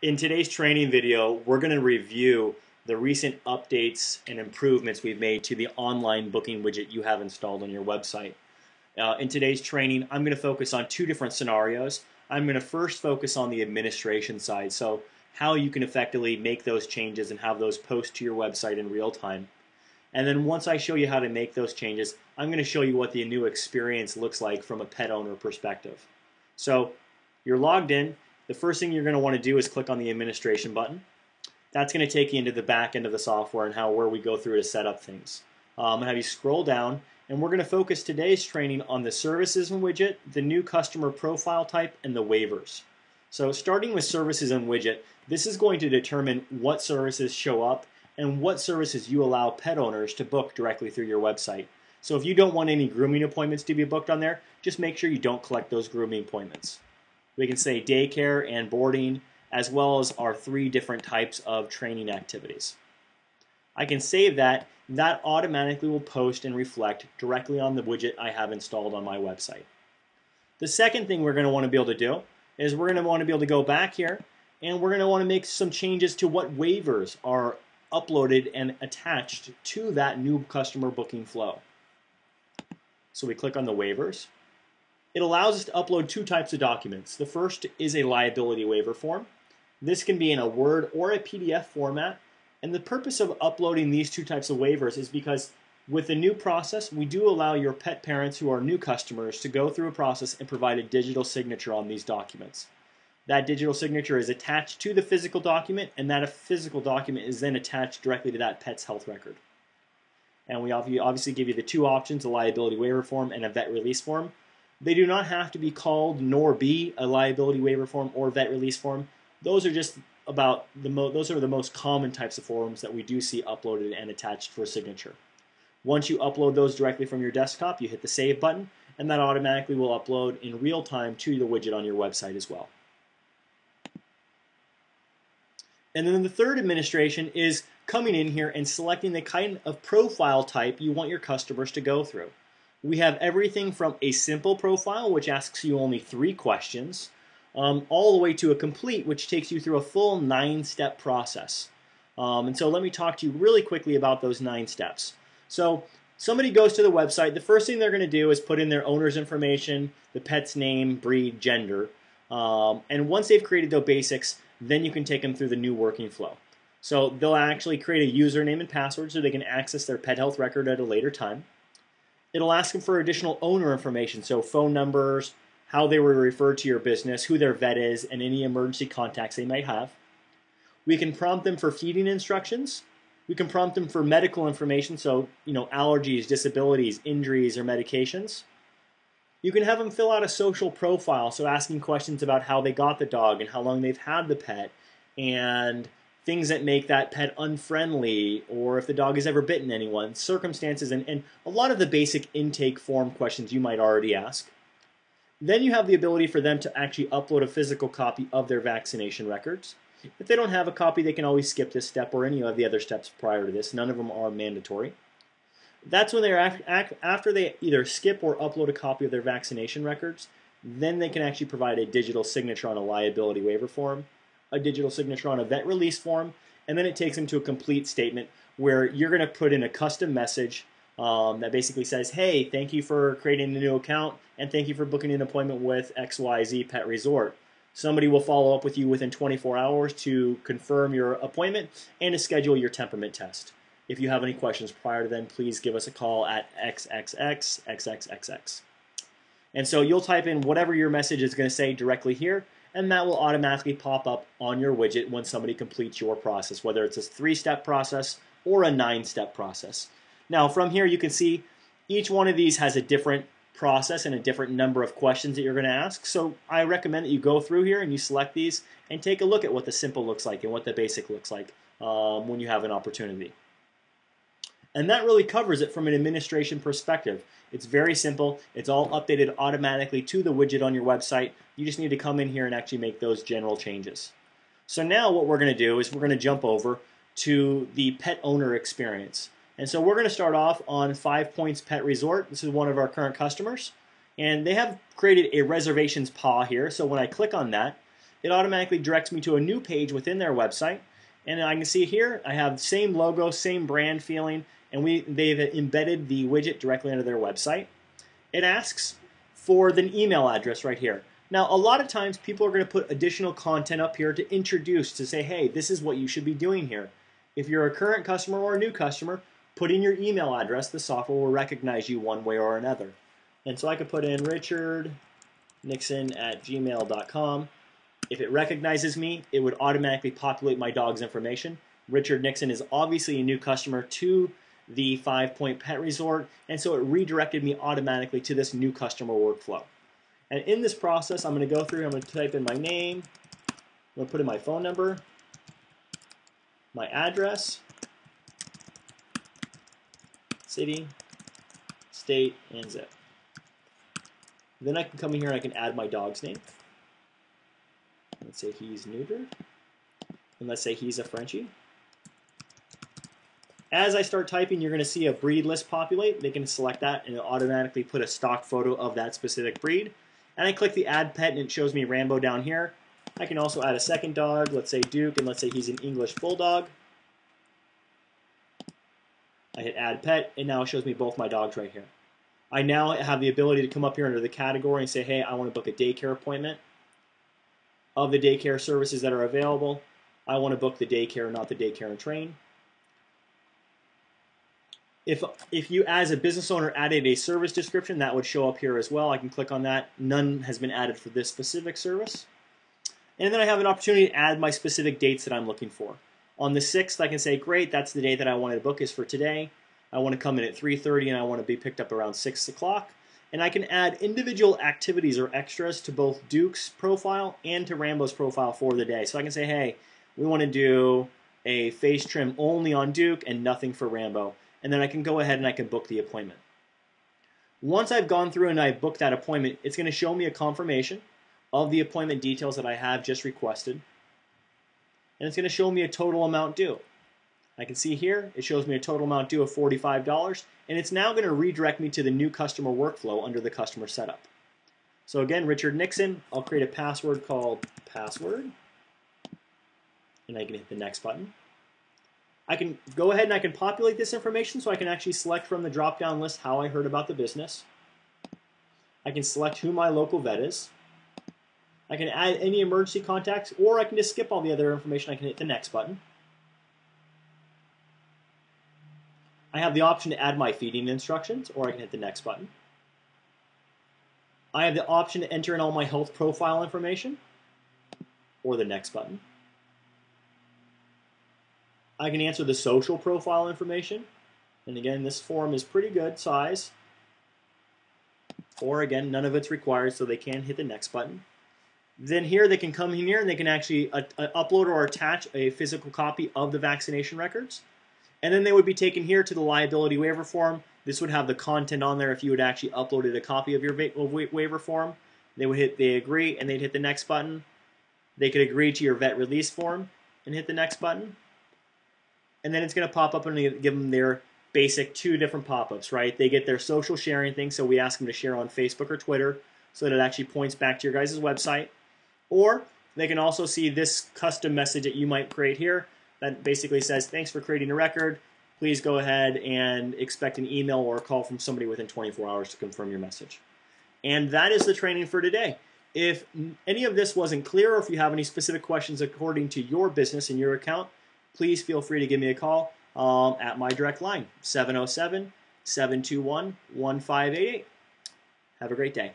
In today's training video, we're going to review the recent updates and improvements we've made to the online booking widget you have installed on your website. In today's training, I'm going to focus on two different scenarios. I'm going to first focus on the administration side, so how you can effectively make those changes and have those post to your website in real time. And then once I show you how to make those changes, I'm going to show you what the new experience looks like from a pet owner perspective. So you're logged in. The first thing you're going to want to do is click on the administration button. That's going to take you into the back end of the software and where we go through to set up things. I'm going to have you scroll down, and we're going to focus today's training on the services and widget, the new customer profile type, and the waivers. So starting with services and widget, this is going to determine what services show up and what services you allow pet owners to book directly through your website. So if you don't want any grooming appointments to be booked on there, just make sure you don't collect those grooming appointments. We can say daycare and boarding, as well as our 3 different types of training activities. I can save that. That automatically will post and reflect directly on the widget I have installed on my website. The second thing we're going to want to be able to do is we're going to want to be able to go back here, and we're going to want to make some changes to what waivers are uploaded and attached to that new customer booking flow. So we click on the waivers. It allows us to upload 2 types of documents. The first is a liability waiver form. This can be in a Word or a PDF format. And the purpose of uploading these 2 types of waivers is because with the new process, we do allow your pet parents who are new customers to go through a process and provide a digital signature on these documents. That digital signature is attached to the physical document, and that physical document is then attached directly to that pet's health record. And we obviously give you the 2 options, a liability waiver form and a vet release form. They do not have to be called nor be a liability waiver form or vet release form. Those are just about those are the most common types of forms that we do see uploaded and attached for signature. Once you upload those directly from your desktop, you hit the save button, and that automatically will upload in real time to the widget on your website as well. And then the third administration is coming in here and selecting the kind of profile type you want your customers to go through. We have everything from a simple profile, which asks you only 3 questions, all the way to a complete, which takes you through a full 9-step process. And so let me talk to you really quickly about those 9 steps. So somebody goes to the website. The first thing they're going to do is put in their owner's information, the pet's name, breed, gender. And once they've created those basics, then you can take them through the new working flow. So they'll actually create a username and password so they can access their pet health record at a later time. It'll ask them for additional owner information, so phone numbers, how they were referred to your business, who their vet is, and any emergency contacts they might have. We can prompt them for feeding instructions. We can prompt them for medical information, so allergies, disabilities, injuries, or medications. You can have them fill out a social profile, so asking questions about how they got the dog and how long they've had the pet, and things that make that pet unfriendly, or if the dog has ever bitten anyone, circumstances, and a lot of the basic intake form questions you might already ask. Then you have the ability for them to actually upload a physical copy of their vaccination records. If they don't have a copy, they can always skip this step or any of the other steps prior to this. None of them are mandatory. That's when after they either skip or upload a copy of their vaccination records, then they can actually provide a digital signature on a liability waiver form, a digital signature on a vet release form, and then it takes them to a complete statement where you're going to put in a custom message that basically says, hey, thank you for creating a new account, and thank you for booking an appointment with XYZ Pet Resort. Somebody will follow up with you within 24 hours to confirm your appointment and to schedule your temperament test. If you have any questions prior to then, please give us a call at XXXXXXX. And so you'll type in whatever your message is going to say directly here, and that will automatically pop up on your widget when somebody completes your process, whether it's a 3-step process or a 9-step process. Now from here you can see each one of these has a different process and a different number of questions that you're going to ask. So I recommend that you go through here and you select these and take a look at what the simple looks like and what the basic looks like when you have an opportunity. And that really covers it from an administration perspective. It's very simple. It's all updated automatically to the widget on your website. You just need to come in here and actually make those general changes. So now what we're going to do is we're going to jump over to the pet owner experience. And so we're going to start off on 5 Points Pet Resort. This is one of our current customers. And they have created a reservations paw here. So when I click on that, it automatically directs me to a new page within their website. And I can see here, I have same logo, same brand feeling, and they've embedded the widget directly into their website. It asks for the email address right here. Now, a lot of times people are going to put additional content up here to introduce, to say, hey, this is what you should be doing here. If you're a current customer or a new customer, put in your email address. The software will recognize you one way or another. And so I could put in richardnixon@gmail.com. If it recognizes me, it would automatically populate my dog's information. Richard Nixon is obviously a new customer to the 5 Point Pet Resort, and so it redirected me automatically to this new customer workflow. And in this process, I'm going to go through, I'm going to type in my name, I'm going to put in my phone number, my address, city, state, and zip. Then I can come in here and I can add my dog's name. Let's say he's neutered, and let's say he's a Frenchie. As I start typing, you're going to see a breed list populate. They can select that, and it'll automatically put a stock photo of that specific breed. And I click the Add Pet, and it shows me Rambo down here. I can also add a second dog, let's say Duke, and let's say he's an English Bulldog. I hit Add Pet, and now it shows me both my dogs right here. I now have the ability to come up here under the category and say, hey, I want to book a daycare appointment. Of the daycare services that are available, I want to book the daycare, not the daycare and train. If you, as a business owner, added a service description, that would show up here as well. I can click on that. None has been added for this specific service. And then I have an opportunity to add my specific dates that I'm looking for. On the 6th, I can say, great, that's the day that I wanted to book is for today. I want to come in at 3:30 and I want to be picked up around 6 o'clock. And I can add individual activities or extras to both Duke's profile and to Rambo's profile for the day. So I can say, hey, we want to do a face trim only on Duke and nothing for Rambo. And then I can go ahead and I can book the appointment. Once I've gone through and I've booked that appointment, it's going to show me a confirmation of the appointment details that I have just requested. And it's going to show me a total amount due. I can see here, it shows me a total amount due of $45, and it's now going to redirect me to the new customer workflow under the customer setup. So again, Richard Nixon, I'll create a password called password, and I can hit the next button. I can go ahead and I can populate this information so I can actually select from the drop-down list how I heard about the business. I can select who my local vet is. I can add any emergency contacts, or I can just skip all the other information. I can hit the next button. I have the option to add my feeding instructions, or I can hit the next button. I have the option to enter in all my health profile information, or the next button. I can answer the social profile information, and again, this form is pretty good size. Or again, none of it's required, so they can hit the next button. Then here they can come in here and they can actually upload or attach a physical copy of the vaccination records. And then they would be taken here to the liability waiver form. This would have the content on there if you had actually uploaded a copy of your waiver form. They would hit they agree and they'd hit the next button. They could agree to your vet release form and hit the next button. And then it's going to pop up and give them their basic 2 different pop-ups, right? They get their social sharing thing, so we ask them to share on Facebook or Twitter so that it actually points back to your guys' website. Or they can also see this custom message that you might create here that basically says, thanks for creating a record. Please go ahead and expect an email or a call from somebody within 24 hours to confirm your message. And that is the training for today. If any of this wasn't clear, or if you have any specific questions according to your business and your account, please feel free to give me a call at my direct line, 707-721-1588. Have a great day.